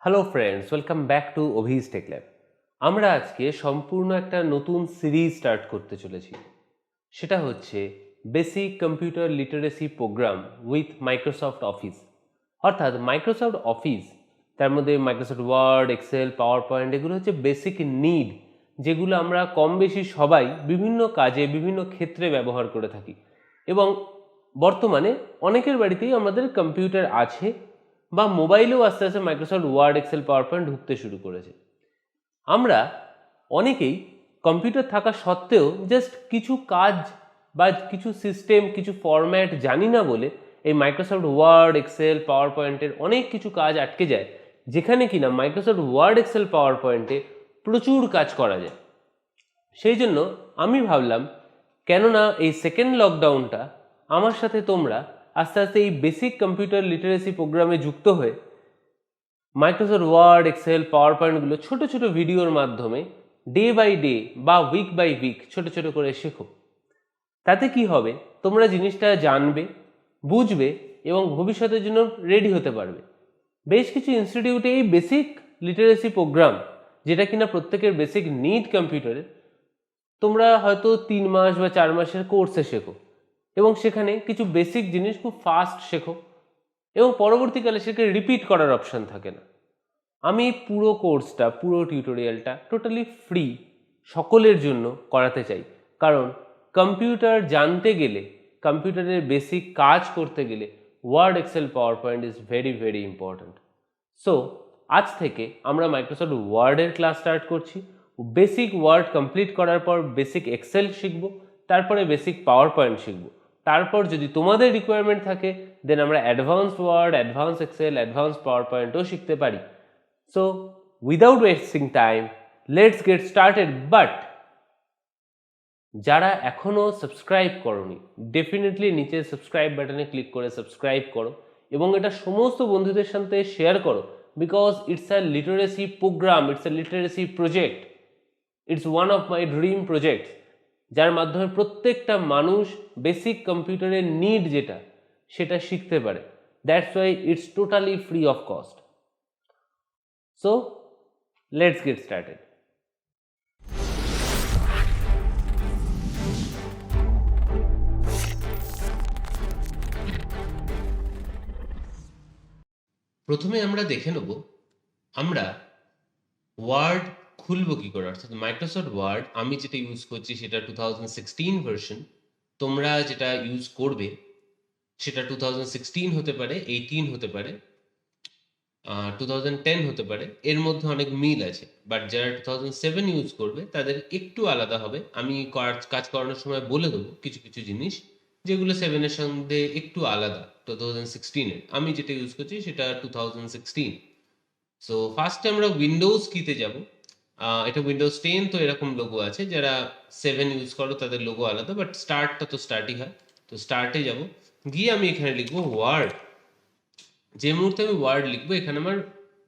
Hello friends, welcome back to Abhij tech lab. আমরা আজকে সম্পূর্ণ একটা নতুন সিরিজ স্টার্ট করতে চলেছি। সেটা হচ্ছে basic computer literacy program with Microsoft Office. অর্থাৎ মাইক্রোসফট অফিস, তার মধ্যে Microsoft Word, Excel, PowerPoint, এগুলো হচ্ছে বেসিক নিড, যেগুলো আমরা কম বেশি সবাই বিভিন্ন কাজে বিভিন্ন ক্ষেত্রে ব্যবহার করে থাকি। এবং বর্তমানে অনেকের বাড়িতেই আমাদের কম্পিউটার আছে, বা মোবাইলেও আস্তে আস্তে Microsoft Word, Excel, PowerPoint ঢুকতে শুরু করেছে। আমরা অনেকেই কম্পিউটার থাকা সত্ত্বেও জাস্ট কিছু কাজ বা কিছু সিস্টেম, কিছু ফরম্যাট জানি না বলে এই মাইক্রোসফট ওয়ার্ড, এক্সেল, পাওয়ার পয়েন্টের অনেক কিছু কাজ আটকে যায়, যেখানে কিনা মাইক্রোসফট ওয়ার্ড, এক্সেল, পাওয়ার পয়েন্টে প্রচুর কাজ করা যায়। সেই জন্য আমি ভাবলাম, কেননা এই সেকেন্ড লকডাউনটা আমার সাথে তোমরা আস্তে আস্তে এই বেসিক কম্পিউটার লিটারেসি প্রোগ্রামে যুক্ত হয়ে মাইক্রোসফট ওয়ার্ড, এক্সেল, পাওয়ার পয়েন্টগুলো ছোট ছোট ভিডিওর মাধ্যমে ডে বাই ডে বা উইক বাই উইক ছোট ছোট করে শেখো। তাতে কি হবে, তোমরা জিনিসটা জানবে, বুঝবে এবং ভবিষ্যতের জন্য রেডি হতে পারবে। বেশ কিছু ইনস্টিটিউটে এই বেসিক লিটারেসি প্রোগ্রাম, যেটা কিনা প্রত্যেকের বেসিক নিড কম্পিউটারের, তোমরা হয়তো 3 মাস বা 4 মাসের কোর্সে শেখো এবং সেখানে কিছু বেসিক জিনিস খুব ফাস্ট শেখো এবং পরবর্তীকালে সেখানে রিপিট করার অপশান থাকে না। আমি পুরো কোর্সটা, পুরো টিউটোরিয়ালটা টোটালি ফ্রি সকলের জন্য করাতে চাই, কারণ কম্পিউটার জানতে গেলে, কম্পিউটারের বেসিক কাজ করতে গেলে Word, Excel, PowerPoint is very very important. So আজ থেকে আমরা মাইক্রোসফট ওয়ার্ডের ক্লাস স্টার্ট করছি। বেসিক ওয়ার্ড কমপ্লিট করার পর বেসিক এক্সেল শিখবো, তারপরে বেসিক পাওয়ার পয়েন্ট শিখবো। তারপর যদি তোমাদের রিকোয়ারমেন্ট থাকে, দেন আমরা advance Word, advance Excel, advance power পয়েন্টও শিখতে পারি। So, without wasting time, let's get started. But যারা এখনও সাবস্ক্রাইব করোনি, ডেফিনেটলি নিচে সাবস্ক্রাইব বাটনে ক্লিক করে সাবস্ক্রাইব করো এবং এটা সমস্ত বন্ধুদের সাথে শেয়ার করো, because it's a literacy program, it's a literacy project, it's one of my dream project, যার মাধ্যমে প্রত্যেকটা মানুষ বেসিক কম্পিউটারের নিড যেটা, সেটা শিখতে পারে। That's why it's totally free of cost. So, let's get started. প্রথমে আমরা দেখে নেব আমরা ওয়ার্ড খুলব কি করে। অর্থাৎ মাইক্রোসফট ওয়ার্ড আমি যেটা ইউজ করছি সেটা 2016 ভার্সন, তোমরা যেটা ইউজ করবে সেটা 2016 হতে পারে, 18 হতে পারে, 2010 হতে পারে, এর মধ্যে অনেক মিল আছে। বাট যারা 2007 ইউজ করবে তাদের একটু আলাদা হবে। আমি কাজ করানোর সময় বলে দেবো কিছু কিছু জিনিস যেগুলো 7-এর সঙ্গে একটু আলাদা 2016-এর। আমি যেটা ইউজ করছি সেটা 2016। সো ফার্স্টে আমরা উইন্ডোজ কিতে যাব। এটা উইন্ডোজ 10, তো এরকম লোগো আছে। যারা 7 ইউজ করো তাদের লোগো আলাদা, বাট স্টার্টটা তো স্টার্টই হয়। তো স্টার্টে যাব, গিয়ে আমি এখানে লিখবো ওয়ার্ড। যে মুহূর্তে আমি ওয়ার্ড লিখবো এখানে আমার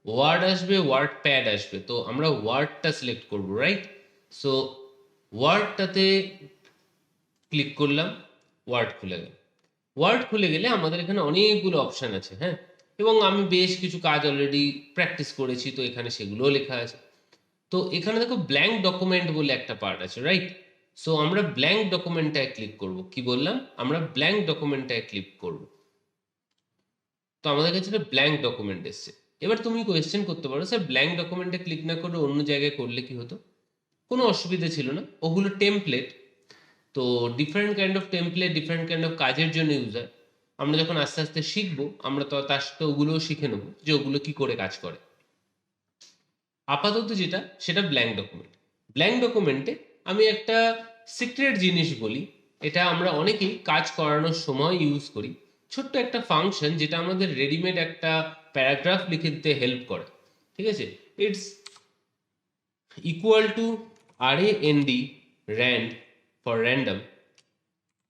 ওয়ার্ড আসবে, ওয়ার্ড প্যাড আসবে। তো আমরা ওয়ার্ডটা সিলেক্ট করবো, রাইট? সো ওয়ার্ডটাতে ক্লিক করলাম, ওয়ার্ড খুলে গেল। ওয়ার্ড খুলে গেলে আমাদের এখানে অনেকগুলো অপশান আছে, হ্যাঁ, এবং আমি বেশ কিছু কাজ অলরেডি প্র্যাকটিস করেছি, তো এখানে সেগুলোও লেখা আছে। তো এখানে দেখো ব্ল্যাঙ্ক ডকুমেন্ট বলে একটা পার্ট আছে, রাইট? সো আমরা ব্ল্যাঙ্ক ডকুমেন্টটায় ক্লিক করব। কি বললাম? আমরা ব্ল্যাঙ্ক ডকুমেন্টটায় ক্লিক করব। তো আমাদের কাছে একটা ব্ল্যাঙ্ক ডকুমেন্ট এসছে। এবার তুমি কোয়েশ্চেন করতে পারো, স্যার ব্ল্যাঙ্ক ডকুমেন্টে ক্লিক না করে অন্য জায়গায় করলে কি হতো? কোনো অসুবিধা ছিল না, ওগুলো টেমপ্লেট। তো different kind of template different kind of কাজের জন্য ইউজ হয়। আমরা যখন আস্তে আস্তে শিখবো, আমরা তো তার সাথে ওগুলোও শিখে নেবো যে ওগুলো কি করে কাজ করে। আপাতত যেটা, সেটা ব্ল্যাঙ্ক ডকুমেন্ট। ব্ল্যাঙ্ক ডকুমেন্টে আমি একটা সিক্রেট জিনিস বলি, এটা আমরা অনেকেই কাজ করানোর সময় ইউজ করি। ছোট্ট একটা ফাংশন যেটা আমাদের রেডিমেড একটা প্যারাগ্রাফ লিখে দিতে হেল্প করে, ঠিক আছে? It's equal to RAND, RAND for random,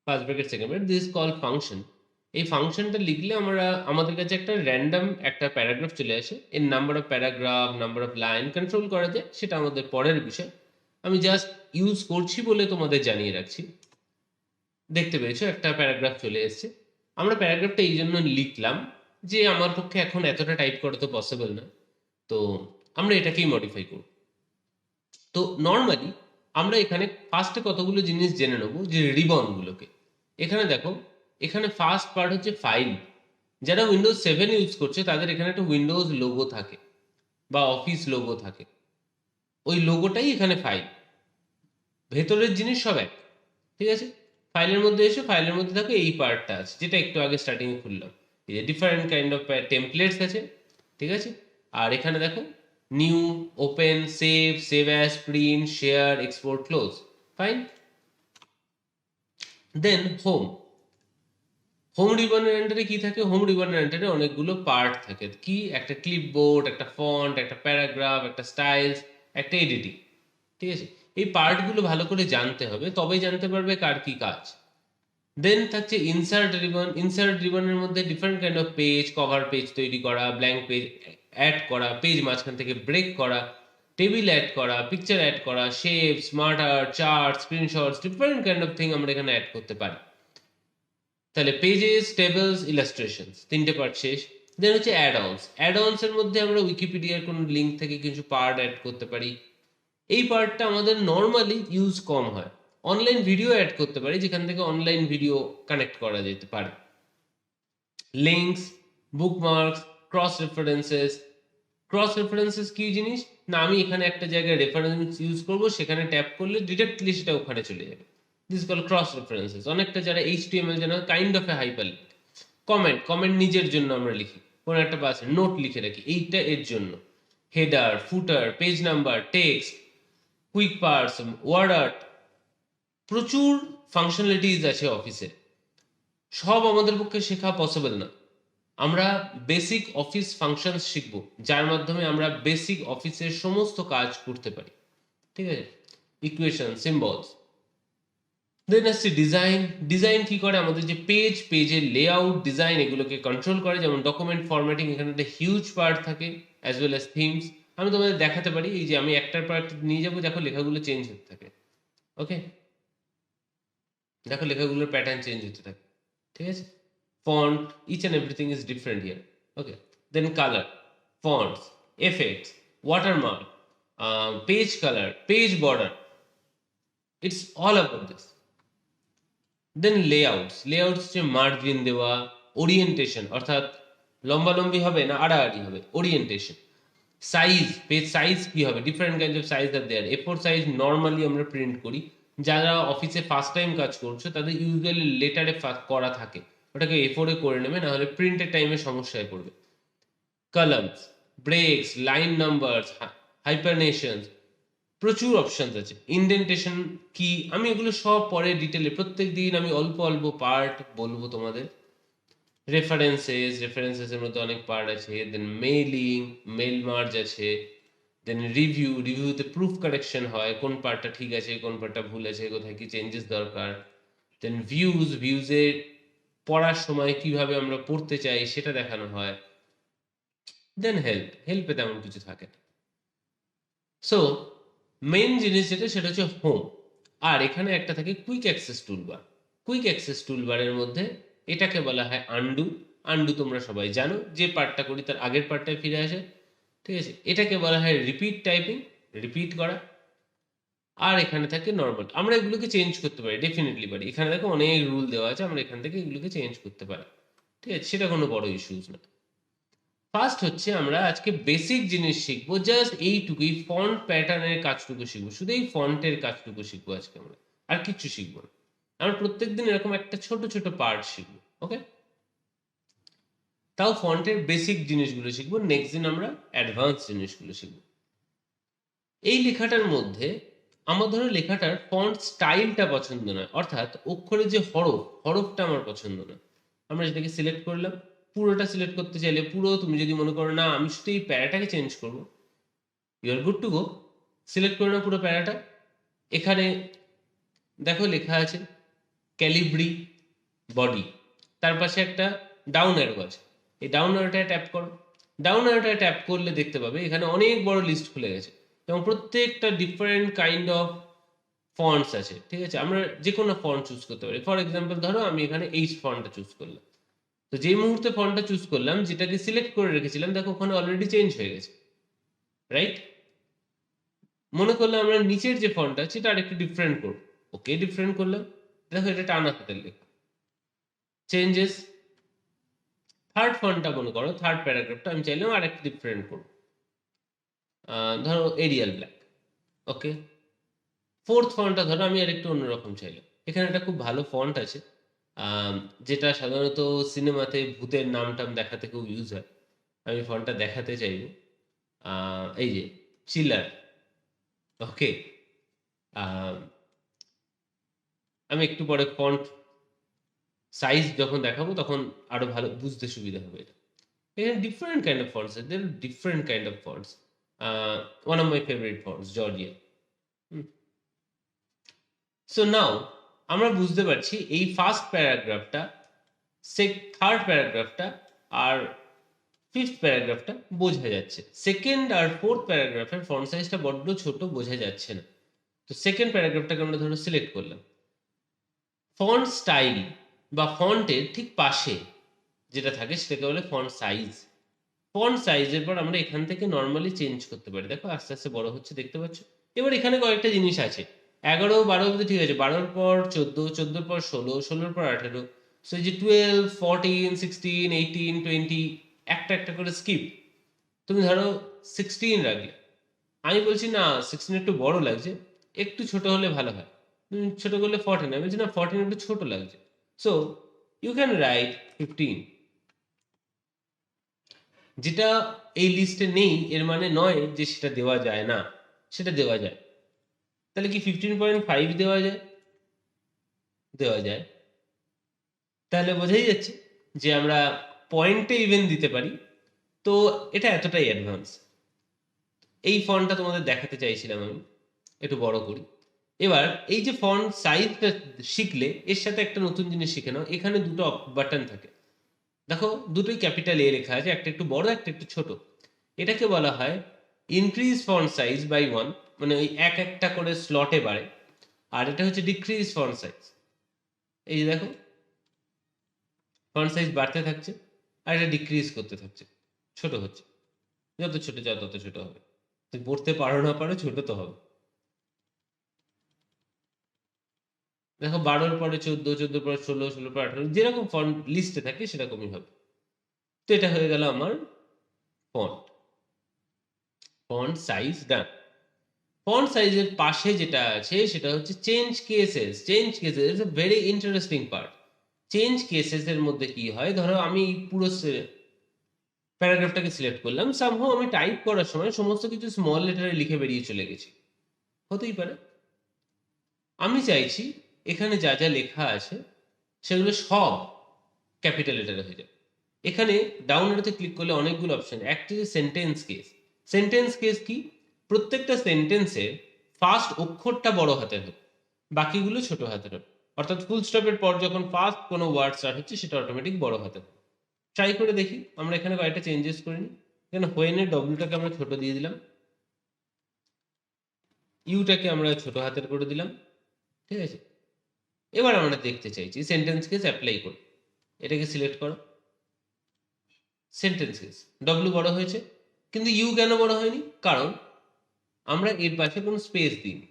first bracket second bracket, this call function. এই ফাংশনটা লিখলে আমাদের কাছে একটা র্যান্ডম একটা প্যারাগ্রাফ চলে আসে। এর number of paragraph, number of line control করা যায়, সেটা আমাদের পরের বিষয়। আমি জাস্ট ইউজ করছি বলে তোমাদের জানিয়ে রাখছি। দেখতে পেয়েছো একটা প্যারাগ্রাফ চলে এসছে। আমরা প্যারাগ্রাফটা এই জন্য লিখলাম যে আমার পক্ষে এখন এতটা টাইপ করা তো পসিবল না। তো আমরা এটাকেই মডিফাই করব। তো নর্মালি আমরা এখানে ফার্স্টে কতগুলো জিনিস জেনে নেবো, যে রিবনগুলোকে। এখানে দেখো, এখানে ফার্স্ট পার্ট হচ্ছে ফাইল। যারা উইন্ডোজ 7 ইউজ করছে তাদের এখানে একটা উইন্ডোজ লোগো থাকে বা অফিস লোগো থাকে, ওই লোগোটাই এখানে ফাইল। ভেতরের জিনিস সব এক, ঠিক আছে। ফাইলের মধ্যে এসে ফাইলের মধ্যে থাকে এই পার্টটা আছে, যেটা একটু আগে স্টার্টিং এ খুললাম। এই যে ডিফারেন্ট কাইন্ড অফ টেমপ্লেটস আছে, ঠিক আছে। আর এখানে দেখো new, open, save, save as, print, share, export, close, fine. Then home. Home রিবনের আন্ডারে কি থাকে? হোম রিবনের আন্ডারে অনেকগুলো পার্ট থাকে। কি? একটা ক্লিপবোর্ড, একটা ফন্ট, একটা প্যারাগ্রাফ, একটা স্টাইলস, একটা এডিটিং, ঠিক আছে। এই পার্টগুলো ভালো করে জানতে হবে, তবেই জানতে পারবে কার কি কাজ। দেন থাকছে ইনসার্ট রিবন। ইনসার্ট রিবনের মধ্যে different kind of page, cover page তৈরি করা, ব্ল্যাঙ্ক পেজ অ্যাড করা, পেজ মাঝখান থেকে ব্রেক করা, টেবিল অ্যাড করা, পিকচার অ্যাড করা, shape, smart art, chart, screenshots, different kind of thing আমরা এখানে অ্যাড করতে পারি। তাহলে পেজেস, টেবলস, ইলাস্ট্রেশনস, তিনটে পার্ট শেষ। দেন হচ্ছে অ্যাড অনস। অ্যাড অনস এর মধ্যে আমরা উইকিপিডিয়ার কোনো লিঙ্ক থেকে কিছু পার্ট অ্যাড করতে পারি। এই পার্টটা আমাদের নর্মালি ইউজ কম হয়। অনলাইন ভিডিও অ্যাড করতে পারি, যেখান থেকে অনলাইন ভিডিও কানেক্ট করা যেতে পারে। Links, bookmarks, cross references. Cross references কি জিনিস? না, আমি এখানে একটা জায়গায় রেফারেন্স ইউজ করব, সেখানে ট্যাপ করলে ডিরেক্টলি সেটা ওখানে চলে যাবে। This call cross references. অনেকটা যারা এইচটিএমএল জানা, kind of A hyperlink. Comment, comment নিজের জন্য আমরা লিখি, কোনো একটা পাশে নোট লিখে রাখি, এইটা এর জন্য। Header, footer, page number, text, quick parts, word art, প্রচুর ফাংশনালিটিস আছে অফিসে। সব আমাদের পক্ষে শেখা পসিবল না। আমরা বেসিক অফিস ফাংশনস শিখব, যার মাধ্যমে আমরা বেসিক অফিসের সমস্ত কাজ করতে পারি, ঠিক আছে। Equation, symbols. দেন আসছে ডিজাইন। ডিজাইন কি করে? আমাদের যে পেজ, পেজের লেআউট, ডিজাইন, এগুলোকে কন্ট্রোল করে। যেমন ডকুমেন্ট ফরম্যাটিং, এখানে একটা হিউজ পার্ট থাকে, অ্যাজ ওয়েল অ্যাজ থিমস। আমি তোমাদের দেখাতে পারি, এই যে আমি একটার পর একটা নিয়ে যাবো, দেখো লেখাগুলো চেঞ্জ হতে থাকে। ওকে, দেখো লেখাগুলোর প্যাটার্ন চেঞ্জ হতে থাকে, ঠিক আছে। Font, each and everything is different here. Okay, then colour, fonts, effects, watermark, page colour, page border, it's all about this. Then layouts. Layouts হচ্ছে মার্জিন দেওয়া, ওরিয়েন্টেশন, অর্থাৎ লম্বালম্বি হবে না আড়াআড়ি হবে, ওরিয়েন্টেশন। সাইজ, পেজ সাইজ কি হবে? ডিফারেন্ট কাইন্ড অফ সাইজ আর দেয়ার। এ4 সাইজ নর্মালি আমরা প্রিন্ট করি। যারা অফিসে ফার্স্ট টাইম কাজ করছো তাদের ইউজুয়ালি লেটারে করা থাকে, ওটাকে এ4 এ করে নেবে, নাহলে প্রিন্টের টাইমে সমস্যায় পড়বে। কলামস, ব্রেকস, লাইন নাম্বারস, হাইপারনেশনস, প্রচুর অপশনস আছে। ইনডেন্টেশন কি? আমি এগুলো সব পরে ডিটেলে প্রত্যেক দিন আমি অল্প অল্প পার্ট বলবো তোমাদের। রেফারেন্সেস, রেফারেন্সেসের মধ্যে অনেক পার্ট আছে। দেন মেইলিং, মেইল মার্জ আছে। দেন রিভিউ, রিভিউতে প্রুফ কারেকশন হয়, কোন পার্টটা ঠিক আছে, কোন পার্টটা ভুল আছে, কোথায় কি চেঞ্জেস দরকার। দেন ভিউজ, ভিউজে পড়ার সময় কিভাবে আমরা পড়তে চাই সেটা দেখানো হয়। দেন হেল্প, হেল্পে তেমন কিছু থাকে না। সো মেন জিনিস যেটা, সেটা হচ্ছে হোম। আর এখানে একটা থাকে quick access toolbar. Quick access টুলবারের মধ্যে এটাকে বলা হয় আনডু। আনডু তোমরা সবাই জানো, যে পার্টটা করি তার আগের পার্টটায় ফিরে আসে, ঠিক আছে। এটাকে বলা হয় রিপিট টাইপিং, রিপিট করা। আর এখানে থাকে নর্মাল। আমরা এগুলোকে চেঞ্জ করতে পারি, ডেফিনেটলি পারি। এখানে দেখো অনেক রুল দেওয়া আছে, আমরা এখান থেকে এগুলোকে চেঞ্জ করতে পারি, ঠিক আছে। সেটা কোনো বড় ইস্যুস না। ফার্স্ট হচ্ছে আমরা আজকে বেসিক জিনিস শিখবো, জাস্ট এইটুকুই, ফন্ট প্যাটার্নের কাজটুকু শিখবো, শুধু এই ফন্টের কাজটুকু শিখবো আজকে আমরা, আর কিচ্ছু শিখবো না। আমরা প্রত্যেকদিন এরকম একটা ছোট ছোট পার্ট শিখবো, ওকে। তাও ফন্টের বেসিক জিনিসগুলো শিখবো, নেক্সট দিন আমরা অ্যাডভান্স জিনিসগুলো শিখবো। এই লেখাটার মধ্যে আমার ধরো লেখাটার ফন্ট স্টাইলটা পছন্দ নয়, অর্থাৎ অক্ষরের যে হরফ, হরফটা আমার পছন্দ নয়। আমরা যেটাকে সিলেক্ট করলাম, পুরোটা সিলেক্ট করতে চাইলে পুরো, তুমি যদি মনে করো না আমি শুধু এই প্যারাটাকে চেঞ্জ করবো, you are good to go. Select করে নাও পুরো প্যারাটা। এখানে দেখো লেখা আছে ক্যালিব্রি বডি, তার পাশে একটা ডাউন অ্যারো আছে, এই ডাউন অ্যারোটায় ট্যাপ করো। ডাউন অ্যারোটায় ট্যাপ করলে দেখতে পাবে এখানে অনেক বড় লিস্ট খুলে গেছে, এবং প্রত্যেকটা ডিফারেন্ট কাইন্ড অফ ফন্টস আছে, ঠিক আছে। আমরা যে কোনো ফন্ট চুজ করতে পারি। ফর এক্সাম্পল ধরো আমি এখানে এইচ ফন্টটা চুজ করলাম, তো যেই মুহূর্তে ফন্টটা চুজ করলাম, যেটাকে সিলেক্ট করে রেখেছিলাম, দেখো ওখানে অলরেডি চেঞ্জ হয়ে গেছে, রাইট? মনে করলে আমরা নিচের যে ফন্ট আছে এটা আরেকটু ডিফারেন্ট করব। ওকে, ডিফারেন্ট করলাম। দেখো এটা টানা হাতের লেখা। চেঞ্জেস, থার্ড ফন্টটা মনে করো, থার্ড প্যারাগ্রাফটা আমি চাইলাম আরেকটু ডিফারেন্ট করব। ধরো এরিয়াল ব্ল্যাক। ওকে, ফোর্থ ফন্টটা ধরো আমি আরেকটু অন্যরকম চাইলাম। এখানে একটা খুব ভালো ফন্ট আছে, আম যেটা সাধারণত সিনেমাতে ভূতের নাম-টাম দেখাতে খুব ইউজ হয়। আমি ফন্টটা দেখাতে চাইব। আ এই যে চিলার। ওকে? আম আমি একটু পরে ফন্ট সাইজ যখন দেখাবো তখন আরো ভালো বুঝতে সুবিধা হবে এটা। এখানে different kind of fonts are there are different kind of fonts. One of my favorite fonts, Georgia. Hmm? So now আমরা বুঝতে পারছি এই ফার্স্ট প্যারাগ্রাফটা, থার্ড প্যারাগ্রাফটা আর ফিফথ প্যারাগ্রাফটা বোঝা যাচ্ছে। সেকেন্ড আর ফোর্থ প্যারাগ্রাফের ফন্ট সাইজটা বড্ড ছোট, বোঝা যাচ্ছে না। তো সেকেন্ড প্যারাগ্রাফটাকে আমরা ধরো সিলেক্ট করলাম। ফন্ট স্টাইল বা ফন্টের ঠিক পাশে যেটা থাকে সেটাকে বলে ফন্ট সাইজ। ফন্ট সাইজের পর আমরা এখান থেকে নরমালি চেঞ্জ করতে পারি। দেখো আস্তে, আস্তে বড় হচ্ছে, দেখতে পাচ্ছ? এবার এখানে কয়েকটা জিনিস আছে। ১১, ১২ অব্দি ঠিক আছে। ১২ র পর ১৪, ১৪ র পর ১৬, ১৬ র পর ১৮। সো এই যে 12, 14, 16, 18, 20 একটা, একটা করে স্কিপ। তুমি ধরো 16 রাখলে। আমি বলছি না 16 একটু বড় লাগছে, একটু ছোট হলে ভালো হয়। তুমি ছোট করলে 14, আমি বলছি না 14 একটু ছোট লাগছে। So you can write 15। যেটা এই লিস্টে নেই এর মানে নয় যে সেটা দেওয়া যায় না, সেটা দেওয়া যায়। তাহলে কি 15.5 দেওয়া যায়? দেওয়া যায়। তাহলে বোঝাই যাচ্ছে যে আমরা পয়েন্টে ইভেন দিতে পারি। তো এটা এতটাই অ্যাডভান্স। এই ফন্টটা তোমাদের দেখাতে চাইছিলাম আমি, একটু বড় করি। এবার এই যে ফন্ট সাইজটা শিখলে এর সাথে একটা নতুন জিনিস শিখে নাও। এখানে দুটো বাটন থাকে। দেখো দুটোই ক্যাপিটাল এ লেখা আছে, একটা একটু বড়, একটা একটু ছোট। এটাকে বলা হয় ইনক্রিজ ফন্ট সাইজ বাই 1, মানে ওই একটা করে স্লটে বাড়ে। আর এটা হচ্ছে ডিক্রিজ ফন্ট সাইজ। এই যে দেখো ফন্ট সাইজ বাড়তে থাকছে আর এটা ডিক্রিজ করতে থাকছে, ছোট হচ্ছে। যত ছোট যাও তত ছোট হবে। তুমি পড়তে পারো না পারো, ছোট তো হবে। দেখো ১২ র পরে ১৪, ১৪ পরে ১৬, ১৬ পরে ১৮ যেরকম ফন্ট লিস্টে থাকে সেরকমই হবে। তো এটা হয়ে গেল আমার ফন্ট। ফন্ট সাইজ ডান। ফন্ট সাইজের পাশে যেটা আছে সেটা হচ্ছে change cases. Change cases is a very interesting part. Change cases এর মধ্যে কি হয়, ধরো আমি পুরো প্যারাগ্রাফটাকে সিলেক্ট করলাম। সামহাউ আমি টাইপ করার সময় সমস্ত কিছু স্মল লেটারে লিখে বেরিয়ে চলে গেছি। হতেই পারে। আমি চাইছি এখানে যা, যা লেখা আছে সেগুলো সব ক্যাপিটাল লেটারে হয়ে যাবে। এখানে ডাউন অ্যারোতে ক্লিক করলে অনেকগুলো অপশন। একটা হচ্ছে সেন্টেন্স কেস। সেন্টেন্স কেস কি? প্রত্যেকটা সেন্টেন্সের ফার্স্ট অক্ষরটা বড় হাতের হবে, বাকিগুলো ছোট হাতের হবে। অর্থাৎ ফুল স্টপের পর যখন ফার্স্ট কোনো ওয়ার্ড স্টার্ট হচ্ছে সেটা অটোমেটিক বড় হাতের হবে। ট্রাই করে দেখি। আমরা এখানে কয়েকটা চেঞ্জেস করে নিই। এখানে হোয়েনের ডব্লিউটাকে আমরা ছোট দিয়ে দিলাম, ইউটাকে আমরা ছোট হাতের করে দিলাম। ঠিক আছে? এবার আমরা দেখতে চাইছি সেন্টেন্স কেস অ্যাপ্লাই করি। এটাকে সিলেক্ট করো, সেন্টেন্স কেস। ডব্লিউ বড় হয়েছে, কিন্তু ইউ কেন বড় হয়নি? কারণ আমরা এর পাশে কোনো স্পেস দিইনি।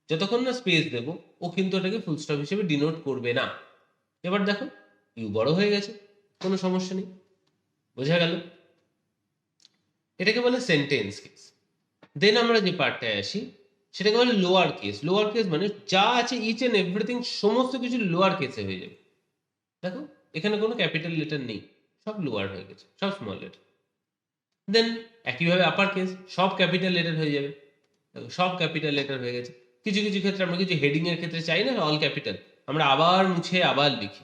যতক্ষণ না স্পেস দেব ও কিন্তু এটাকে ফুল স্টপ হিসেবে ডিনোট করবে না। এবার দেখো ইউ বড় হয়ে গেছে, কোনো সমস্যা নেই। বোঝা গেল? এটাকে বলে সেন্টেন্স কেস। দেন আমরা যে পার্টটায় আসি সেটাকে বলে লোয়ার কেস। লোয়ার কেস মানে যা আছে ইচ এন্ড এভরিথিং সমস্ত কিছু লোয়ার কেসে হয়ে যাবে। দেখো এখানে কোনো ক্যাপিটাল লেটার নেই, সব লোয়ার হয়ে গেছে, সব স্মল লেটার। দেন একইভাবে আপার কেস, সব ক্যাপিটাল লেটার হয়ে যাবে। দেখো সব ক্যাপিটাল লেটার হয়ে গেছে। কিছু, কিছু ক্ষেত্রে আমরা কিছু হেডিং এর ক্ষেত্রে চাই না অল ক্যাপিটাল, আমরা আবার মুছে আবার লিখি।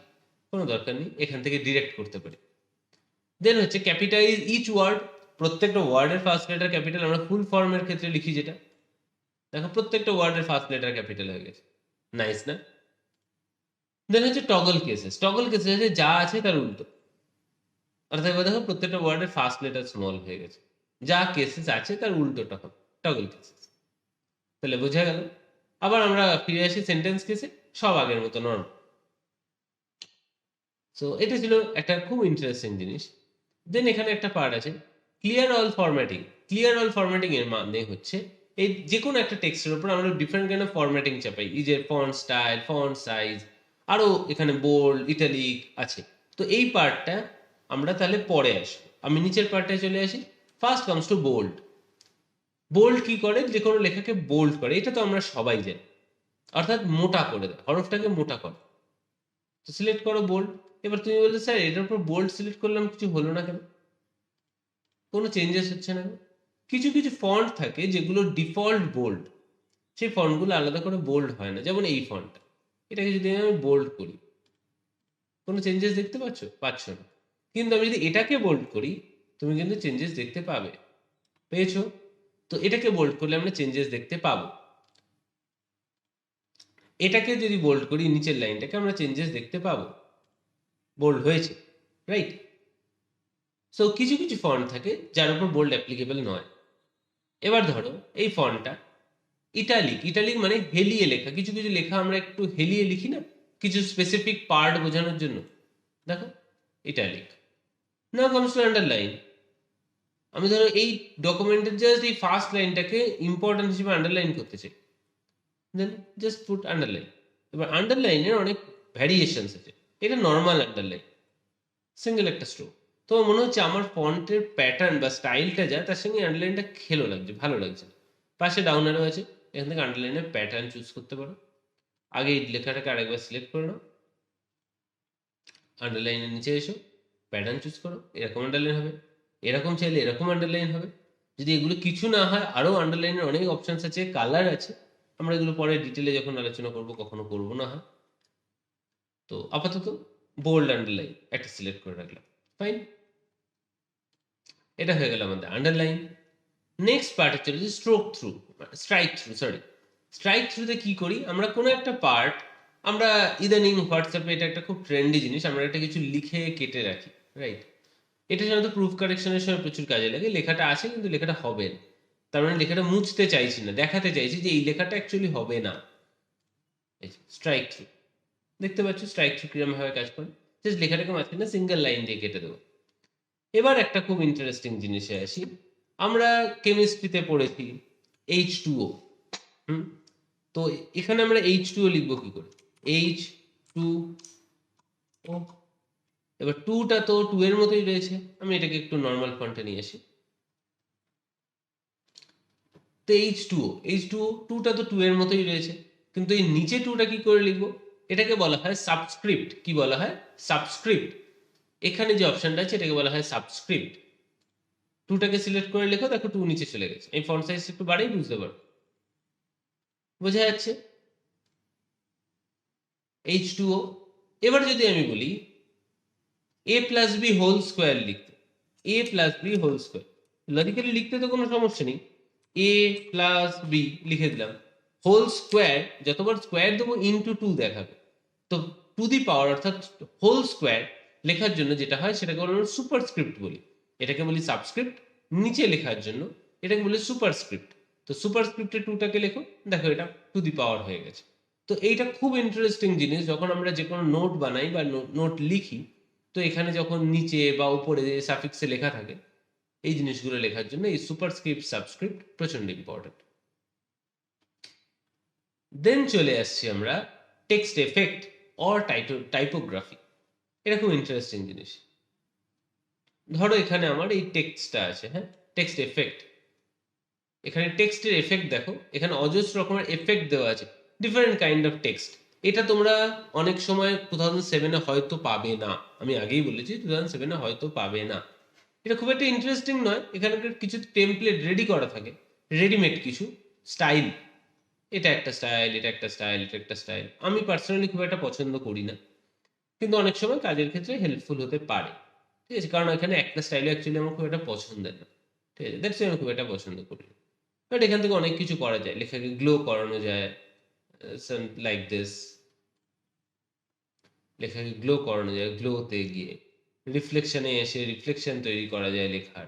কোনো দরকার নেই, এখান থেকে ডিরেক্ট করতে পারি। দেন হচ্ছে ক্যাপিটালাইজ ইচ ওয়ার্ড। প্রত্যেকটা ওয়ার্ডের ফার্স্ট লেটার ক্যাপিটাল। আমরা ফুল ফর্মের ক্ষেত্রে লিখি যেটা। দেখো প্রত্যেকটা ওয়ার্ডের ফার্স্ট লেটার ক্যাপিটাল হয়ে গেছে। নাইস না? দেন হচ্ছে টগল কেসেস। টগল কেসেস হচ্ছে যা আছে তার উল্টো। অর্থাৎ এবার দেখো প্রত্যেকটা ওয়ার্ডের ফার্স্ট লেটার স্মল হয়ে গেছে। যা কেসেস আছে তার উল্টোটা হবে টগল কেসেস। তাহলে বোঝা গেল? আবার আমরা ফিরে আসি সেন্টেন্স কেসে, সব আগের মতো নরমাল। সো এটা ছিল একটা খুব ইন্টারেস্টিং জিনিস। দেন এখানে একটা পার্ট আছে clear all formatting. Clear all formatting এর মানে হচ্ছে এই যে কোনো একটা টেক্সটের উপর আমরা ডিফারেন্ট কাইন্ড অফ ফরম্যাটিং চাপাই, এই যে ফন্ট স্টাইল, ফন্ট সাইজ, আরও এখানে বোল্ড, ইটালিক আছে। তো এই পার্টটা আমরা তাহলে পরে আসবো। আমি নিচের পার্টটায় চলে আসি। First comes to bold. Bold কি করে? যে কোনো লেখাকে বোল্ড করে, এটা তো আমরা সবাই জানি, অর্থাৎ মোটা করে দেয়, হরফটাকে মোটা করে। তো সিলেক্ট করো বোল্ড। এবার তুমি বলছো স্যার এটার উপর বোল্ড সিলেক্ট করলাম, কিছু হলো না কেন? কোনো চেঞ্জেস হচ্ছে না। কিছু কিছু ফন্ট থাকে যেগুলো ডিফল্ট বোল্ড, সেই ফন্টগুলো আলাদা করে বোল্ড হয় না। যেমন এই ফন্টটা, এটাকে যদি আমি বোল্ড করি, কোনো চেঞ্জেস দেখতে পাচ্ছ না। কিন্তু আমি যদি এটাকে বোল্ড করি, তুমি কিন্তু চেঞ্জেস দেখতে পাবে। পেয়েছো? তো এটাকে বোল্ড করলে আমরা চেঞ্জেস দেখতে পাবো। এটাকে যদি বোল্ড করি, নিচের লাইনটাকে, আমরা চেঞ্জেস দেখতে পাবো, বোল্ড হয়েছে, রাইট? সো কিছু কিছু ফন্ট থাকে যার উপর বোল্ড অ্যাপ্লিকেবল নয়। এবার ধরো এই ফন্টটা ইটালিক। ইটালিক মানে হেলিয়ে লেখা। কিছু কিছু লেখা আমরা একটু হেলিয়ে লিখি না, কিছু স্পেসিফিক পার্ট বোঝানোর জন্য। দেখো italic. Now comes to underline. আমি ধরো এই ডকুমেন্টের জাস্ট এই ফার্স্ট লাইনটাকে ইম্পর্টেন্ট হিসেবে আন্ডারলাইন করতে চাই, দেন জাস্ট পুট আন্ডারলাইন। এবার আন্ডারলাইনের অনেক ভ্যারিয়েশনস আছে। এটা নর্মাল আন্ডারলাইন, সিঙ্গেল একটা স্ট্রোক। তো মনে হচ্ছে আমার ফন্টের প্যাটার্ন বা স্টাইলটা যা, তার সঙ্গে আন্ডারলাইনটা খেলো লাগছে, ভালো লাগছে। পাশে ডাউন অ্যারো আছে, এখান থেকে আন্ডারলাইনের প্যাটার্ন চুজ করতে পারো। আগে এই লেখাটাকে আরেকবার সিলেক্ট করে নাও, আন্ডারলাইনের নিচে এসো, প্যাটার্ন চুজ করো, এরকম আন্ডারলাইন হবে। এরকম চাইলে এরকম আন্ডারলাইন হবে। যদি এগুলো কিছু না হয়, আরও আন্ডারলাইনের অনেক অপশানস আছে, কালার আছে। আমরা এগুলো পরে ডিটেলে যখন আলোচনা করবো, কখনো করবো না হয়। তো আপাতত বোল্ড আন্ডারলাইন একটা সিলেক্ট করে রাখলাম, ফাইন। এটা হয়ে গেল আমাদের আন্ডারলাইন। নেক্সট পার্ট হচ্ছে যে stroke through, strike through, sorry. Strike থ্রুতে কি করি? আমরা কোনো একটা পার্ট, আমরা ইদানিং হোয়াটসঅ্যাপে এটা একটা খুব ট্রেন্ডি জিনিস, আমরা একটা কিছু লিখে কেটে রাখি, রাইট? এটা সাধারণত প্রুফ কারেকশনের সময় প্রচুর কাজে লাগে। লেখাটা আছে কিন্তু লেখাটা হবে না, তার মানে লেখাটা মুছতে চাইছি না, দেখাতে চাইছি যে এই লেখাটা অ্যাকচুয়ালি হবে না। স্ট্রাইক থ্রু, দেখতে পাচ্ছ স্ট্রাইক থ্রু কিরকম ভাবে কাজ করে। জাস্ট লেখাটাকে মাঝখানে সিঙ্গেল লাইন দিয়ে কেটে দেবো। এবার একটা খুব ইন্টারেস্টিং জিনিসে আসি। আমরা কেমিস্ট্রিতে পড়েছি H2O। তো এখানে আমরা H2O লিখবো কি করে? H2O। এবার টুটা তো টু এর মতোই রয়েছে, আমি এটাকে একটু নর্মাল ফন্টে নিয়ে আসি। তো H2O টুটা তো টু এর মতোই রয়েছে, কিন্তু এই নিচে টুটা কি করে লিখবো? এটাকে বলা হয় সাবস্ক্রিপ্ট। কি বলা হয়? সাবস্ক্রিপ্ট। এখানে যে অপশনটা আছে এটাকে বলা হয় সাবস্ক্রিপ্ট। টুটাকে সিলেক্ট করে লেখো, দেখো টু নিচে চলে গেছে। এই ফন্ট সাইজ একটু বাড়াই, বুঝতে পারো, বোঝা যাচ্ছে? H2O। এবার যদি আমি বলি a plus B whole square লিখতে, a plus B whole square, logically লিখতে তো কোনো সমস্যা নেই, a প্লাস বি লিখে দিলাম। হোল স্কোয়ার, যতবার স্কোয়ার দেবো ইন্টু টু দেখাবে। তো টু দি পাওয়ার অর্থাৎ হোল স্কোয়ার লেখার জন্য যেটা হয় সেটাকে আমরা সুপারস্ক্রিপ্ট বলি, এটাকে বলি সাবস্ক্রিপ্ট। নিচে লেখার জন্য এটাকে বলি সুপারস্ক্রিপ্ট। তো সুপারস্ক্রিপ্টে টুটাকে লেখো, দেখো এটা টু দি পাওয়ার হয়ে গেছে। তো এইটা খুব ইন্টারেস্টিং জিনিস, যখন আমরা যে কোনো নোট বানাই বা নোট লিখি, তো এখানে যখন নিচে বা উপরে সাফিক্সে লেখা থাকে, এই জিনিসগুলো লেখার জন্য এই সুপারস্ক্রিপ্ট সাবস্ক্রিপ্ট প্রচন্ড ইম্পর্টেন্ট। দেন চলে আসছি আমরা টেক্সট এফেক্ট অর টাইপোগ্রাফি। এটা খুব ইন্টারেস্টিং জিনিস। ধরো এখানে আমার এই টেক্সটটা আছে, হ্যাঁ, টেক্সট এফেক্ট। এখানে টেক্সটের এফেক্ট দেখো, এখানে অজস্র রকমের এফেক্ট দেওয়া আছে, ডিফারেন্ট কাইন্ড অফ টেক্সট। এটা তোমরা অনেক সময় 2007-এ হয়তো পাবে না, আমি আগেই বলেছি 2007-এ হয়তো পাবে না। এটা খুব একটা ইন্টারেস্টিং নয়, এখানে কিছু টেমপ্লেট রেডি করা থাকে, রেডিমেড কিছু স্টাইল। এটা একটা স্টাইল, এটা একটা স্টাইল, এটা একটা স্টাইল। আমি পার্সোনালি খুব একটা পছন্দ করি না, কিন্তু অনেক সময় কাজের ক্ষেত্রে হেল্পফুল হতে পারে, ঠিক আছে? কারণ এখানে একটা স্টাইল অ্যাকচুয়ালি আমার খুব একটা পছন্দের না, ঠিক আছে? দ্যাটস আমি খুব একটা পছন্দ করি না। বাট এখান থেকে অনেক কিছু করা যায়, লেখাকে গ্লো করানো যায়, লাইক দিস। লেখাকে গ্লো করানো যায়, গ্লোতে গিয়ে রিফ্লেকশনে এসে রিফ্লেকশন তৈরি করা যায় লেখার,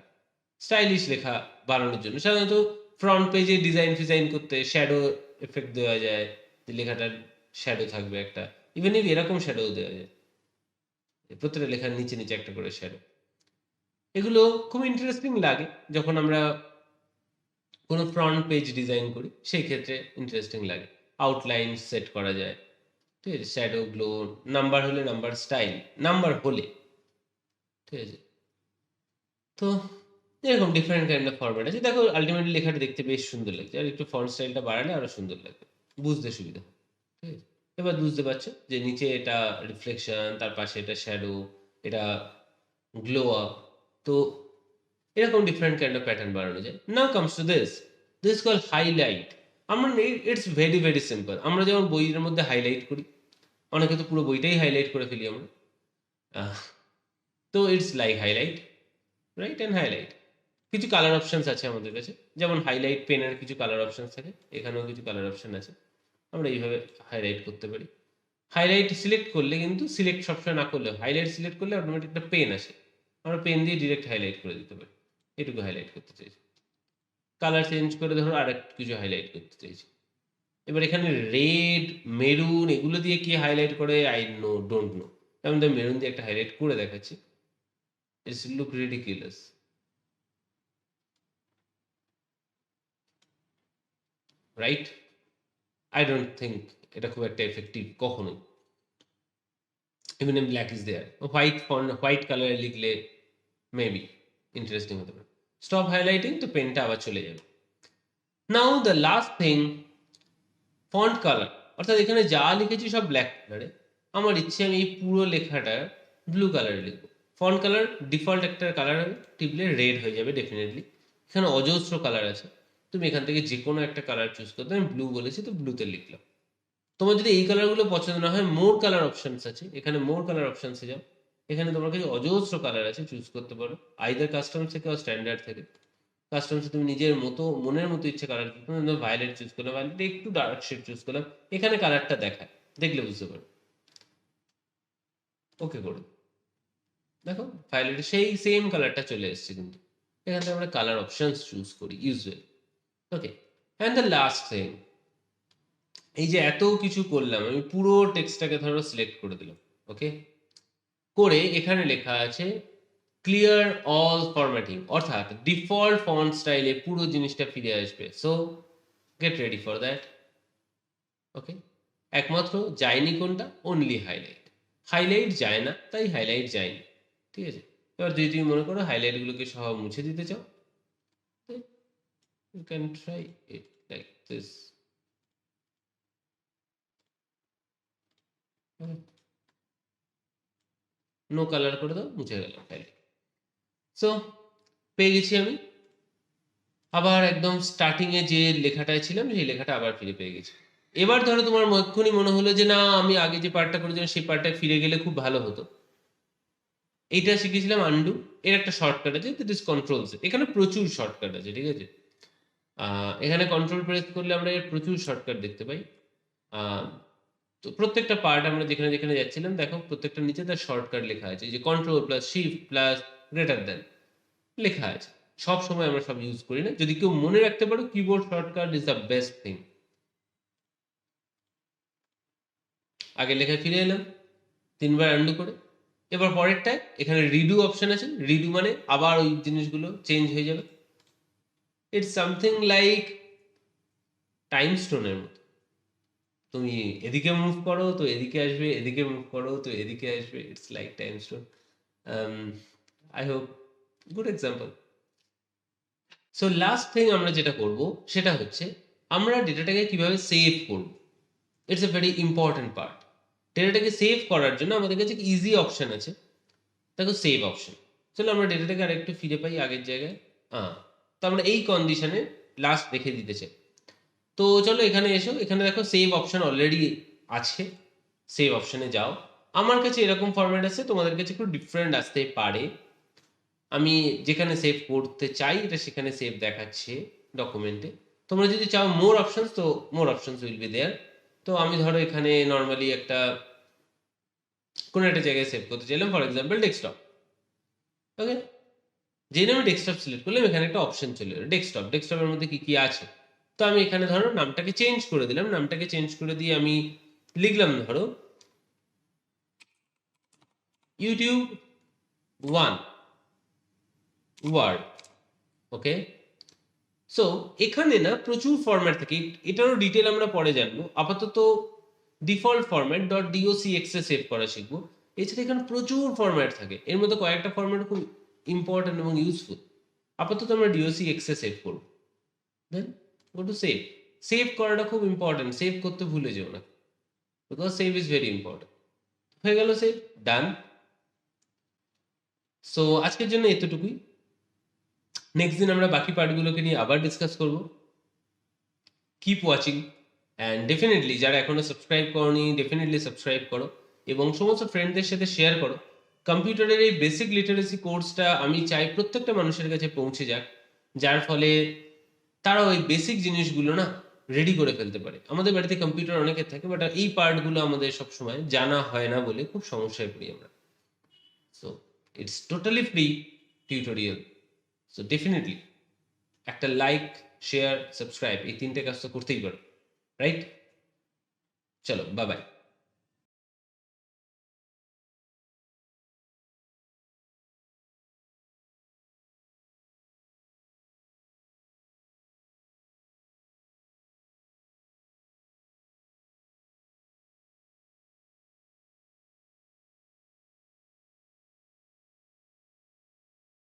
স্টাইলিশ লেখা বানানোর জন্য। সাধারণত ফ্রন্ট পেজে ডিজাইন ফিজাইন করতে শ্যাডো এফেক্ট দেওয়া যায়, যে লেখাটার শ্যাডো থাকবে একটা, ইভেন এরকম শ্যাডো দেওয়া যায়, প্রত্যেকটা লেখার নিচে নিচে একটা করে শ্যাডো। এগুলো খুব ইন্টারেস্টিং লাগে যখন আমরা কোনো ফ্রন্ট পেজ ডিজাইন করি সেই ক্ষেত্রে ইন্টারেস্টিং লাগে। আউটলাইন সেট করা যায়, ঠিক আছে? শ্যাডো, গ্লো, নাম্বার হলে নাম্বার স্টাইল, নাম্বার হলে, ঠিক আছে? তো এরকম ডিফারেন্ট কাইন্ড অফ ফরম্যাট আছে। দেখো আল্টিমেটলি লেখাটা দেখতে বেশ সুন্দর লাগছে। আর একটু ফন্ট স্টাইলটা বাড়ালে আরো সুন্দর লাগবে। বুঝতে সুবিধা হবে। ঠিক আছে? এবার বুঝতে পারছো যে নিচে এটা রিফ্লেকশন, তার পাশে এটা শ্যাডো, এটা গ্লো আপ। তো এরকম ডিফারেন্ট কাইন্ড অফ প্যাটার্ন বানানো যায়। নাও comes to this. This call highlight. আমরা ইটস ভেরি, ভেরি সিম্পল। আমরা যেমন বইয়ের মধ্যে হাইলাইট করি, অনেকে তো পুরো বইটাই হাইলাইট করে ফেলি আমরা। আহ তো it's like highlight, right? And highlight. কিছু কালার অপশনস আছে আমাদের কাছে, যেমন হাইলাইট পেনের কিছু কালার অপশনস থাকে, এখানেও কিছু কালার অপশন আছে। আমরা এইভাবে হাইলাইট করতে পারি। হাইলাইট সিলেক্ট করলে কিন্তু সিলেক্ট সবসময় না করলেও হাইলাইট সিলেক্ট করলে অটোমেটিক একটা পেন আসে, আমরা পেন দিয়ে ডিরেক্ট হাইলাইট করে দিতে পারি। এটুকু হাইলাইট করতে চাইছি। কালার চেঞ্জ করে ধরো আর কিছু হাইলাইট করতে চাইছি। এবার এখানে রেড, মেরুন এগুলো দিয়ে কি হাইলাইট করে আই ডোন্ট নো। যেমন মেরুন দিয়ে একটা হাইলাইট করে দেখাচ্ছি। It's look ridiculous, right? I don't think এটা খুব একটা এফেক্টিভ কখনোই। Even in black is there, white font, white কালারে লিখলে মেবি ইন্টারেস্টিং হতে পারে। স্টপ হাইলাইটিং, তো পেনটা আবার চলে যাবে। Now the last thing, font colour. অর্থাৎ এখানে যা লিখেছি সব ব্ল্যাক কালারে, আমার ইচ্ছে আমি এই পুরো লেখাটা ব্লু কালারে লিখবো। ফন্ট কালার ডিফল্ট একটা কালার হবে, টিপলে রেড হয়ে যাবে ডেফিনেটলি। এখানে অজস্র কালার আছে, তুমি এখান থেকে যে কোনো একটা কালার চুজ করতে, আমি ব্লু বলেছি তো ব্লুতে লিখলাম। তোমার যদি এই কালারগুলো পছন্দ না হয়, মোর কালার অপশনস আছে, এখানে মোর কালার অপশনসে যাও। এখানে তোমার কাছে অজস্র কালার আছে, চুজ করতে পারো আইদার কাস্টম থেকে বা স্ট্যান্ডার্ড থেকে। কাস্টমসে তুমি নিজের মতো মনের মতো ইচ্ছে কালার চুজ করো। ভায়োলেট চুজ করলাম, ভায়োলেট একটু ডার্ক শেড চুজ করলাম, এখানে কালারটা দেখায়, দেখলে বুঝতে পারো। ওকে করো, দেখো ভায়োলেট সেই সেম কালারটা চলে এসেছে। কিন্তু এখান থেকে আমরা কালার অপশনস চুজ করি usually. Okay, and the last thing, এই যে এত কিছু করলাম, আমি পুরো টেক্সটটাকে ধরো সিলেক্ট করে দিলাম। ওকে, করে এখানে লেখা আছে ক্লিয়ার অল ফরম্যাটিং, অর্থাৎ ডিফল্ট ফন্ট স্টাইলে পুরো জিনিসটা ফিরে আসবে। So get ready for that. Okay, একমাত্র যায়নি কোনটা? Only highlight. হাইলাইট যায় না, তাই হাইলাইট যায়নি। ঠিক আছে, এবার যদি তুমি মনে করো হাইলাইটগুলোকে সব মুছে দিতে চাও, you can try it like this. No colour করে দাও, মুছে গেল হাইলাইট। সো পেয়ে গেছি আমি আবার একদম স্টার্টিংয়ে যে লেখাটায় ছিলাম সেই লেখাটা আবার ফিরে পেয়ে গেছি। এবার ধরো তোমার এক্ষুনি মনে হলো যে না, আমি আগে যে পার্টটা করেছিলাম সেই পার্টটায় ফিরে গেলে খুব ভালো হতো। এইটা শিখেছিলাম আন্ডু, এর একটা শর্টকাট আছে, দ্যাট ইজ কন্ট্রোল জেড। এখানে প্রচুর শর্টকাট আছে, ঠিক আছে? এখানে কন্ট্রোল প্রেস করলে আমরা এর প্রচুর শর্টকাট দেখতে পাই। তো প্রত্যেকটা পার্ট আমরা যেখানে যেখানে যাচ্ছিলাম, দেখো প্রত্যেকটা নিচে তার শর্টকাট লেখা আছে, যে control plus shift plus greater than লেখা আছে। সব সময় আমরা সব ইউজ করি না, যদি কেউ মনে রাখতে পারো keyboard shortcut is the best thing. আগে লেখায় ফিরে এলাম 3 বার আন্ডু করে। এবার পরেরটায় এখানে রিডু অপশন আছে, রিডু মানে আবার ওই জিনিসগুলো চেঞ্জ হয়ে যাবে। ইটস সামথিং লাইক টাইম স্টোনের মতো। তুমি এদিকে মুভ করো তো এদিকে আসবে, এদিকে মুভ করো তো এদিকে আসবে। It's like time stone. I hope good example. So last thing আমরা যেটা করব সেটা হচ্ছে আমরা ডেটাটাকে কিভাবে সেভ করব। It's a very important part. ডেটাটাকে সেভ করার জন্য আমাদের কাছে ইজি অপশন আছে, দেখো সেভ অপশন। চলো আমরা ডেটাটাকে আর একটু ফিরে পাই আগের জায়গায়। হ্যাঁ, তো আমরা এই কন্ডিশনে লাস্ট রেখে দিতে চাই। তো চলো এখানে এসো, এখানে দেখো সেভ অপশন অলরেডি আছে, সেভ অপশনে যাও। আমার কাছে এরকম ফরম্যাট আছে, তোমাদের কাছে একটু ডিফারেন্ট আসতে পারে। আমি যেখানে সেভ করতে চাই এটা সেখানে সেভ দেখাচ্ছে ডকুমেন্টে। তোমরা যদি চাও মোর অপশনস, তো মোর অপশনস উইল বি দেয়ার। তো আমি ধরো এখানে নর্মালি একটা কোনো একটা জায়গায় সেভ করতে চাইলাম, ফর এক্সাম্পল ডেস্কটপ। ওকে, যেই আমি ডেস্কটপ সিলেক্ট করলাম, এখানে একটা অপশন চলে এলো ডেস্কটপ। ডেস্কটপের মধ্যে কি কি আছে, তো আমি এখানে ধরো নামটাকে চেঞ্জ করে দিলাম। নামটাকে চেঞ্জ করে দিয়ে আমি লিখলাম ধরো ইউটিউব 1 ওয়ার্ড। ওকে, সো এখানে না প্রচুর ফরম্যাট থাকে, এটারও ডিটেল আমরা পরে জানবো। আপাতত ডিফল্ট ফরম্যাট .docx এ সেভ করা শিখবো। এছাড়া এখানে প্রচুর ফরম্যাট থাকে, এর মধ্যে কয়েকটা ফরম্যাট খুব ইম্পর্টেন্ট এবং ইউজফুল। আপাতত আমরা docx এ সেভ করবো। দেন গো টু সেভ। সেভ করাটা খুব ইম্পর্টেন্ট, সেভ করতে ভুলে যেও না, because save is very important. হয়ে গেল সেভ, ডান। সো আজকের জন্য এতটুকুই। নেক্সট দিন আমরা বাকি পার্টগুলোকে নিয়ে আবার ডিসকাস করব। কিপ ওয়াচিং অ্যান্ড ডেফিনেটলি যারা এখনো সাবস্ক্রাইব করনি ডেফিনেটলি সাবস্ক্রাইব করো এবং সমস্ত ফ্রেন্ডদের সাথে শেয়ার করো। কম্পিউটারের এই বেসিক লিটারেসি কোর্সটা আমি চাই প্রত্যেকটা মানুষের কাছে পৌঁছে যাক, যার ফলে তারা ওই বেসিক জিনিসগুলো না রেডি করে ফেলতে পারে। আমাদের বাড়িতে কম্পিউটার অনেকের থাকে, বাট এই পার্টগুলো আমাদের সবসময় জানা হয় না বলে খুব সমস্যায় পড়ি আমরা। So it's totally free tutorial. So definitely একটা লাইক, শেয়ার, সাবস্ক্রাইব এই তিনটে কাজ তো করতেই পারো, রাইট? চলো, বাই বাই।